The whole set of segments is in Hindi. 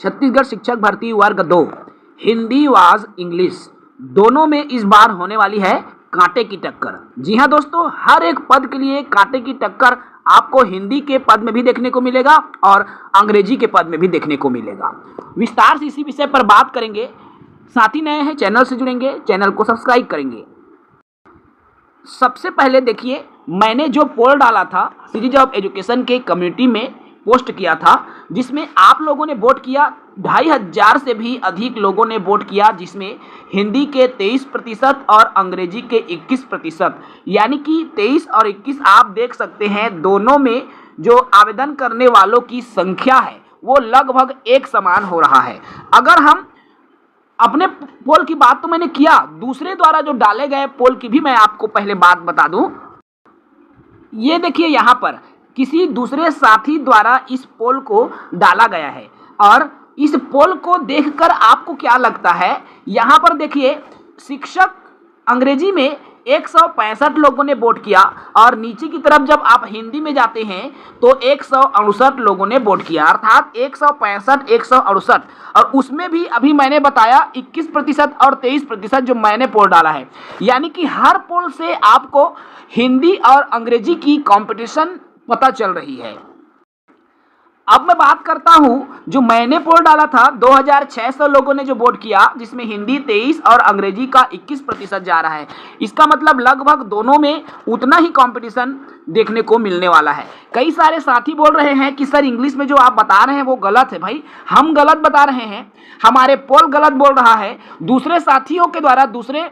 छत्तीसगढ़ शिक्षक भर्ती वर्ग 2 हिंदी वाज इंग्लिश दोनों में इस बार होने वाली है कांटे की टक्कर। जी हाँ दोस्तों, हर एक पद के लिए कांटे की टक्कर आपको हिंदी के पद में भी देखने को मिलेगा और अंग्रेजी के पद में भी देखने को मिलेगा। विस्तार से इसी विषय पर बात करेंगे। साथी नए हैं चैनल से जुड़ेंगे, चैनल को सब्सक्राइब करेंगे। सबसे पहले देखिए, मैंने जो पोल डाला था सीरीज ऑफ एजुकेशन के कम्युनिटी में पोस्ट किया था, जिसमें आप लोगों ने वोट किया। 2500 से भी अधिक लोगों ने वोट किया, जिसमें हिंदी के 23% और अंग्रेजी के 21%, यानी कि 23 और 21 आप देख सकते हैं। दोनों में जो आवेदन करने वालों की संख्या है वो लगभग एक समान हो रहा है। अगर हम अपने पोल की बात तो मैंने किया, दूसरे द्वारा जो डाले गए पोल की भी मैं आपको पहले बात बता दूं। ये देखिए, यहाँ पर किसी दूसरे साथी द्वारा इस पोल को डाला गया है और इस पोल को देखकर आपको क्या लगता है? यहाँ पर देखिए, शिक्षक अंग्रेजी में 165 लोगों ने वोट किया और नीचे की तरफ जब आप हिंदी में जाते हैं तो 168 लोगों ने वोट किया, अर्थात 165 168। और उसमें भी अभी मैंने बताया 21% और 23% जो मैंने पोल डाला है, यानी कि हर पोल से आपको हिंदी और अंग्रेजी की कंपटीशन पता चल रही है। अब मैं बात करता हूं, जो मैंने पोल डाला था 2600 लोगों ने जो वोट किया, जिसमें हिंदी 23 और अंग्रेजी का 21% जा रहा है। इसका मतलब लगभग दोनों में उतना ही कंपटीशन देखने को मिलने वाला है। कई सारे साथी बोल रहे हैं कि सर इंग्लिश में जो आप बता रहे हैं वो गलत है। भाई, हम गलत बता रहे हैं, हमारे पोल गलत बोल रहा है। दूसरे साथियों के द्वारा दूसरे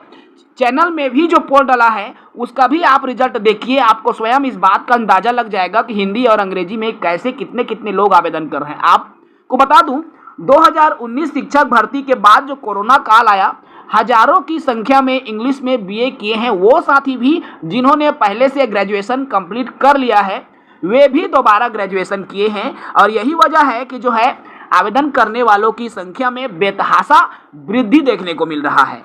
चैनल में भी जो पोल डाला है उसका भी आप रिजल्ट देखिए, आपको स्वयं इस बात का अंदाजा लग जाएगा कि हिंदी और अंग्रेजी में कैसे कितने कितने लोग आवेदन कर रहे हैं। आपको बता दूं, 2019 शिक्षक भर्ती के बाद जो कोरोना काल आया, हजारों की संख्या में इंग्लिश में बीए किए हैं वो साथी भी, जिन्होंने पहले से ग्रेजुएशन कंप्लीट कर लिया है, वे भी दोबारा ग्रेजुएशन किए हैं। और यही वजह है कि जो है आवेदन करने वालों की संख्या में बेतहाशा वृद्धि देखने को मिल रहा है।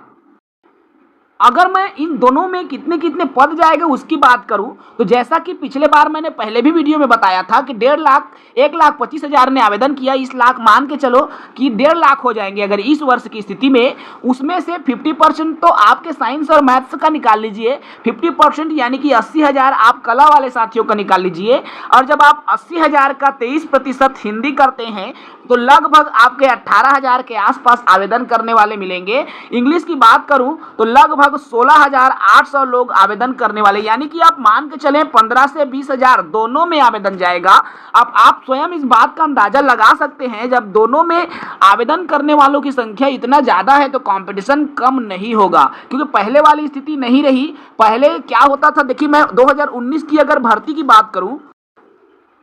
अगर मैं इन दोनों में कितने कितने पद जाएगा उसकी बात करूं, तो जैसा कि पिछले बार मैंने पहले भी वीडियो में बताया था कि 1.5 लाख 1,25,000 ने आवेदन किया। इस लाख मान के चलो कि 1.5 लाख हो जाएंगे अगर इस वर्ष की स्थिति में। उसमें से 50% तो आपके साइंस और मैथ्स का निकाल लीजिए, 50% यानी कि 80,000 आप कला वाले साथियों का निकाल लीजिए। और जब आप 80,000 का 23% हिंदी करते हैं तो लगभग आपके 18,000 के आसपास आवेदन करने वाले मिलेंगे। इंग्लिश की बात करूं तो लगभग 16,800 लोग आवेदन करने वाले, यानी कि आप मान के चलें 15 से 20,000 दोनों में आवेदन जाएगा। अब आप स्वयं इस बात का अंदाजा लगा सकते हैं, जब दोनों में आवेदन करने वालों की संख्या इतना ज्यादा है तो कंपटीशन कम नहीं होगा, क्योंकि पहले वाली स्थिति नहीं रही। पहले क्या होता था, देखिए मैं 2019 की अगर भर्ती की बात करूं,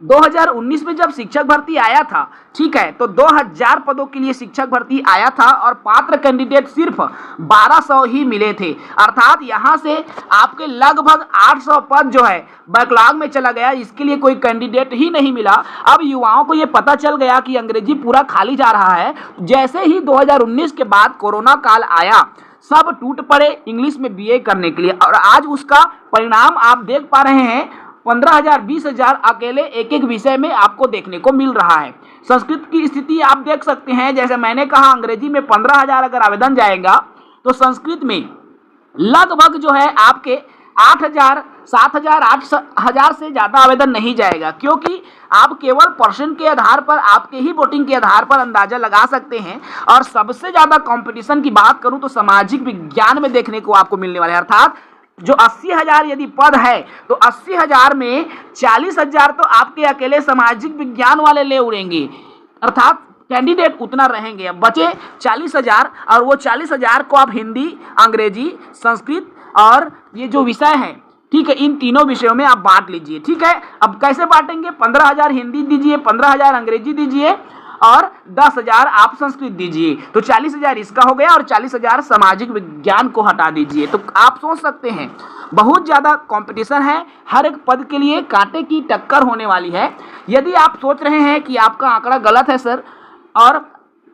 2019 में जब शिक्षक भर्ती आया था, ठीक है, तो 2000 पदों के लिए शिक्षक भर्ती आया था और पात्र कैंडिडेट सिर्फ 1200 ही मिले थे। अर्थात यहां से आपके लगभग 800 पद जो है बैकलॉग में चला गया, इसके लिए कोई कैंडिडेट ही नहीं मिला। अब युवाओं को यह पता चल गया कि अंग्रेजी पूरा खाली जा रहा है। जैसे ही 2019 के बाद कोरोना काल आया, सब टूट पड़े इंग्लिश में बीए करने के लिए, और आज उसका परिणाम आप देख पा रहे हैं। 15,000 20,000 अकेले एक एक विषय में आपको देखने को मिल रहा है। संस्कृत की स्थिति आप देख सकते हैं, जैसे मैंने कहा अंग्रेजी में 15,000 अगर आवेदन जाएगा तो संस्कृत में लगभग जो है आपके 8,000 7,000 8,000 से ज़्यादा आवेदन नहीं जाएगा, क्योंकि आप केवल परसेंट के आधार पर, आपके ही वोटिंग के आधार पर अंदाजा लगा सकते हैं। और सबसे ज़्यादा कंपटीशन की बात करूं तो सामाजिक विज्ञान में देखने को आपको मिलने वाले है। अर्थात जो 80,000 यदि पद है तो 80,000 में 40,000 तो आपके अकेले सामाजिक विज्ञान वाले ले उड़ेंगे, अर्थात कैंडिडेट उतना रहेंगे। अब बचे 40,000 और वो 40,000 को आप हिंदी, अंग्रेजी, संस्कृत और ये जो विषय हैं, ठीक है, इन तीनों विषयों में आप बांट लीजिए। ठीक है, अब कैसे बांटेंगे? 15,000 हिंदी दीजिए, 15,000 अंग्रेजी दीजिए और 10,000 आप संस्कृत दीजिए, तो 40,000 इसका हो गया और 40,000 सामाजिक विज्ञान को हटा दीजिए। तो आप सोच सकते हैं बहुत ज़्यादा कंपटीशन है, हर एक पद के लिए कांटे की टक्कर होने वाली है। यदि आप सोच रहे हैं कि आपका आंकड़ा गलत है सर, और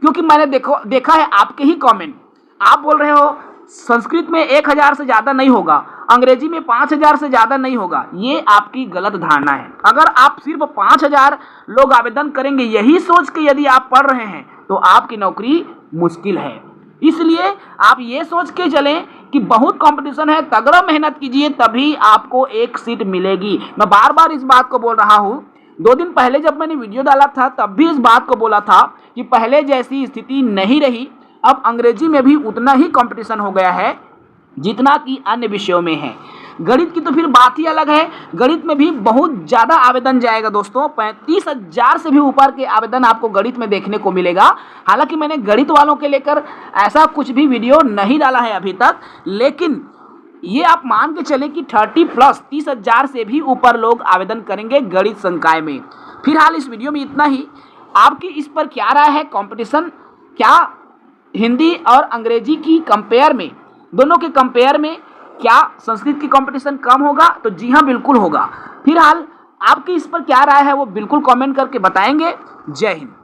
क्योंकि मैंने देखा है आपके ही कमेंट, आप बोल रहे हो संस्कृत में 1,000 से ज़्यादा नहीं होगा, अंग्रेजी में 5,000 से ज़्यादा नहीं होगा, ये आपकी गलत धारणा है। अगर आप सिर्फ 5,000 लोग आवेदन करेंगे यही सोच के यदि आप पढ़ रहे हैं तो आपकी नौकरी मुश्किल है। इसलिए आप ये सोच के चलें कि बहुत कंपटीशन है, तगड़ा मेहनत कीजिए तभी आपको एक सीट मिलेगी। मैं बार बार इस बात को बोल रहा हूँ। 2 दिन पहले जब मैंने वीडियो डाला था तब भी इस बात को बोला था कि पहले जैसी स्थिति नहीं रही। अब अंग्रेजी में भी उतना ही कंपटीशन हो गया है जितना कि अन्य विषयों में है। गणित की तो फिर बात ही अलग है। गणित में भी बहुत ज़्यादा आवेदन जाएगा दोस्तों। 35,000 से भी ऊपर के आवेदन आपको गणित में देखने को मिलेगा। हालांकि मैंने गणित वालों के लेकर ऐसा कुछ भी वीडियो नहीं डाला है अभी तक, लेकिन ये आप मान के चले कि 30,000 से भी ऊपर लोग आवेदन करेंगे गणित संकाय में। फिलहाल इस वीडियो में इतना ही। आपकी इस पर क्या राय है? कंपटीशन क्या हिंदी और अंग्रेजी की कंपेयर में, दोनों के कंपेयर में क्या संस्कृत की कंपटीशन कम होगा? तो जी हाँ, बिल्कुल होगा। फिलहाल आपकी इस पर क्या राय है वो बिल्कुल कमेंट करके बताएंगे। जय हिंद।